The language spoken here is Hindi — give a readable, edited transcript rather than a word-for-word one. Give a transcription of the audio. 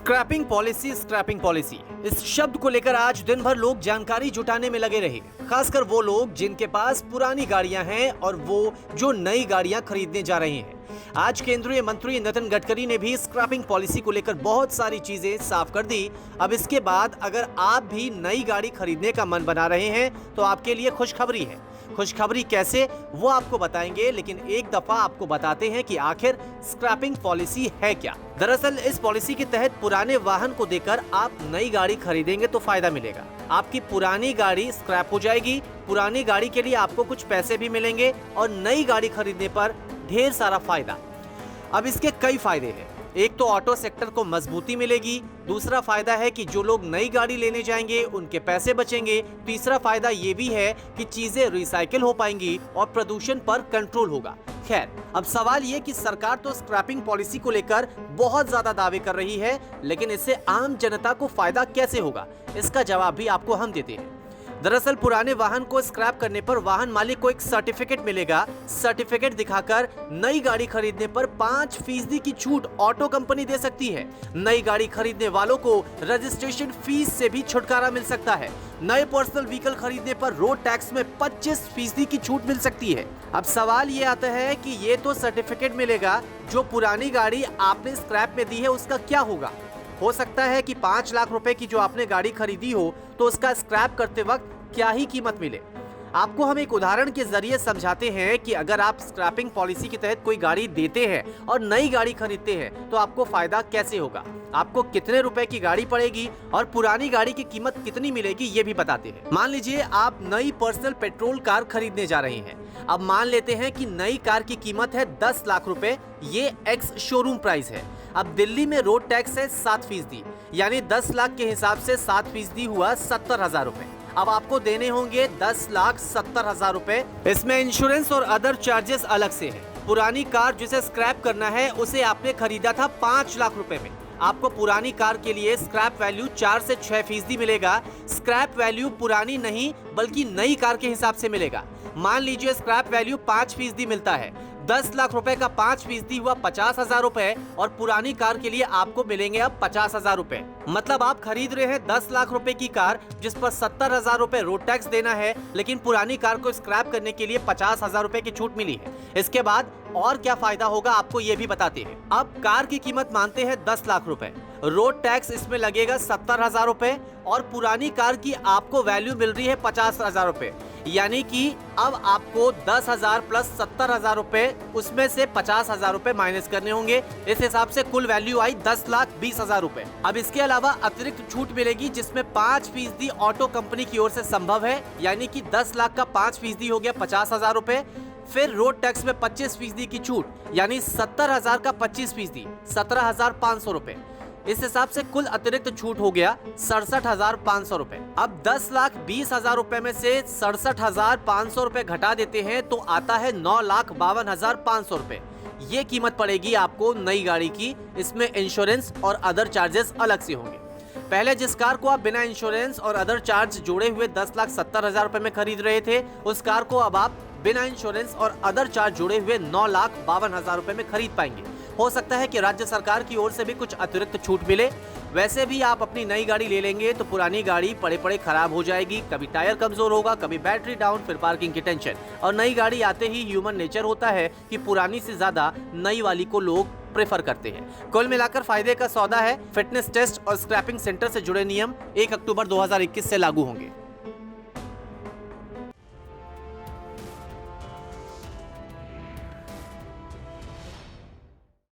स्क्रैपिंग पॉलिसी इस शब्द को लेकर आज दिन भर लोग जानकारी जुटाने में लगे रहे। खासकर वो लोग जिनके पास पुरानी गाड़ियां हैं और वो जो नई गाड़ियां खरीदने जा रहे हैं। आज केंद्रीय मंत्री नितिन गडकरी ने भी स्क्रैपिंग पॉलिसी को लेकर बहुत सारी चीजें साफ कर दी। अब इसके बाद अगर आप भी नई गाड़ी खरीदने का मन बना रहे हैं तो आपके लिए खुशखबरी है। खुशखबरी कैसे, वो आपको बताएंगे, लेकिन एक दफा आपको बताते हैं कि आखिर स्क्रैपिंग पॉलिसी है क्या। दरअसल इस पॉलिसी के तहत पुराने वाहन को देकर आप नई गाड़ी खरीदेंगे तो फायदा मिलेगा। आपकी पुरानी गाड़ी स्क्रैप हो जाएगी, पुरानी गाड़ी के लिए आपको कुछ पैसे भी मिलेंगे और नई गाड़ी खरीदने पर ढेर सारा फायदा। अब इसके कई फायदे हैं। एक तो ऑटो सेक्टर को मजबूती मिलेगी, दूसरा फायदा है कि जो लोग नई गाड़ी लेने जाएंगे उनके पैसे बचेंगे, तीसरा फायदा ये भी है कि चीजें रिसाइकिल हो पाएंगी और प्रदूषण पर कंट्रोल होगा। खैर, अब सवाल ये कि सरकार तो स्क्रैपिंग पॉलिसी को लेकर बहुत ज्यादा दावे कर रही है, लेकिन इससे आम जनता को फायदा कैसे होगा, इसका जवाब भी आपको हम देते हैं। दरअसल पुराने वाहन को स्क्रैप करने पर वाहन मालिक को एक सर्टिफिकेट मिलेगा। सर्टिफिकेट दिखाकर नई गाड़ी खरीदने पर 5% की छूट ऑटो कंपनी दे सकती है। नई गाड़ी खरीदने वालों को रजिस्ट्रेशन फीस से भी छुटकारा मिल सकता है। नए पर्सनल व्हीकल खरीदने पर रोड टैक्स में 25% की छूट मिल सकती है। अब सवाल ये आता है कि ये तो सर्टिफिकेट मिलेगा, जो पुरानी गाड़ी आपने स्क्रैप में दी है उसका क्या होगा। हो सकता है कि 5 लाख रुपए की जो आपने गाड़ी खरीदी हो तो उसका स्क्रैप करते वक्त क्या ही कीमत मिले। आपको हम एक उदाहरण के जरिए समझाते हैं कि अगर आप स्क्रैपिंग पॉलिसी के तहत कोई गाड़ी देते हैं और नई गाड़ी खरीदते हैं तो आपको फायदा कैसे होगा, आपको कितने रुपए की गाड़ी पड़ेगी और पुरानी गाड़ी की कीमत कितनी मिलेगी ये भी बताते हैं। मान लीजिए आप नई पर्सनल पेट्रोल कार खरीदने जा रहे हैं। अब मान लेते हैं कि नई कार की कीमत है 10 लाख रुपए, ये एक्स शोरूम प्राइस है। अब दिल्ली में रोड टैक्स है 7%, यानी 10 लाख के हिसाब से 7% हुआ 70,000 रुपए। अब आपको देने होंगे 10,70,000 रुपए। इसमें इंश्योरेंस और अदर चार्जेस अलग से है। पुरानी कार जिसे स्क्रैप करना है उसे आपने खरीदा था 5 लाख रुपए में। आपको पुरानी कार के लिए स्क्रैप वैल्यू 4 से 6% मिलेगा। स्क्रैप वैल्यू पुरानी नहीं बल्कि नई कार के हिसाब से मिलेगा। मान लीजिए स्क्रैप वैल्यू 5% मिलता है, 10 लाख रुपए का 5% हुआ 50,000 रुपए और पुरानी कार के लिए आपको मिलेंगे अब 50,000 रुपए। मतलब आप खरीद रहे हैं 10 लाख रुपए की कार जिस पर 70,000 रुपए रोड टैक्स देना है, लेकिन पुरानी कार को स्क्रैप करने के लिए 50,000 रुपए की छूट मिली है। इसके बाद और क्या फायदा होगा आपको ये भी बताते हैं। अब कार की कीमत मानते हैं 10 लाख रुपए, रोड टैक्स इसमें लगेगा 70,000 रुपए और पुरानी कार की आपको वैल्यू मिल रही है 50,000 रुपए, यानी कि अब आपको 10,000 प्लस 70,000 रुपए, उसमें से 50,000 रुपए माइनस करने होंगे। इस हिसाब से कुल वैल्यू आई 10,20,000 रुपए। अब इसके अलावा अतिरिक्त छूट मिलेगी जिसमें 5% ऑटो कंपनी की ओर से संभव है, यानी कि 10 लाख का 5% हो गया 50,000 रुपए। फिर रोड टैक्स में 25% की छूट, यानी 70,000 का 25%, 17,500 रुपए। इस हिसाब से कुल अतिरिक्त छूट हो गया 67,500 रुपए। अब 10,20,000 रुपए में से 67,500 रुपए घटा देते हैं तो आता है 9,52,500 रुपए। ये कीमत पड़ेगी आपको नई गाड़ी की। इसमें इंश्योरेंस और अदर चार्जेस अलग से होंगे। पहले जिस कार को आप बिना इंश्योरेंस और अदर चार्ज जोड़े हुए 10,70,000 रुपए में खरीद रहे थे, उस कार को अब आप बिना इंश्योरेंस और अदर चार्ज जुड़े हुए 9,52,000 रुपए में खरीद पाएंगे। हो सकता है कि राज्य सरकार की ओर से भी कुछ अतिरिक्त छूट मिले। वैसे भी आप अपनी नई गाड़ी ले लेंगे तो पुरानी गाड़ी पड़े पड़े खराब हो जाएगी, कभी टायर कमजोर होगा, कभी बैटरी डाउन, फिर पार्किंग की टेंशन। और नई गाड़ी आते ही ह्यूमन नेचर होता है कि पुरानी से ज्यादा नई वाली को लोग प्रेफर करते हैं। कुल मिलाकर फायदे का सौदा है। फिटनेस टेस्ट और स्क्रैपिंग सेंटर से जुड़े नियम 1 अक्टूबर 2021 से लागू होंगे।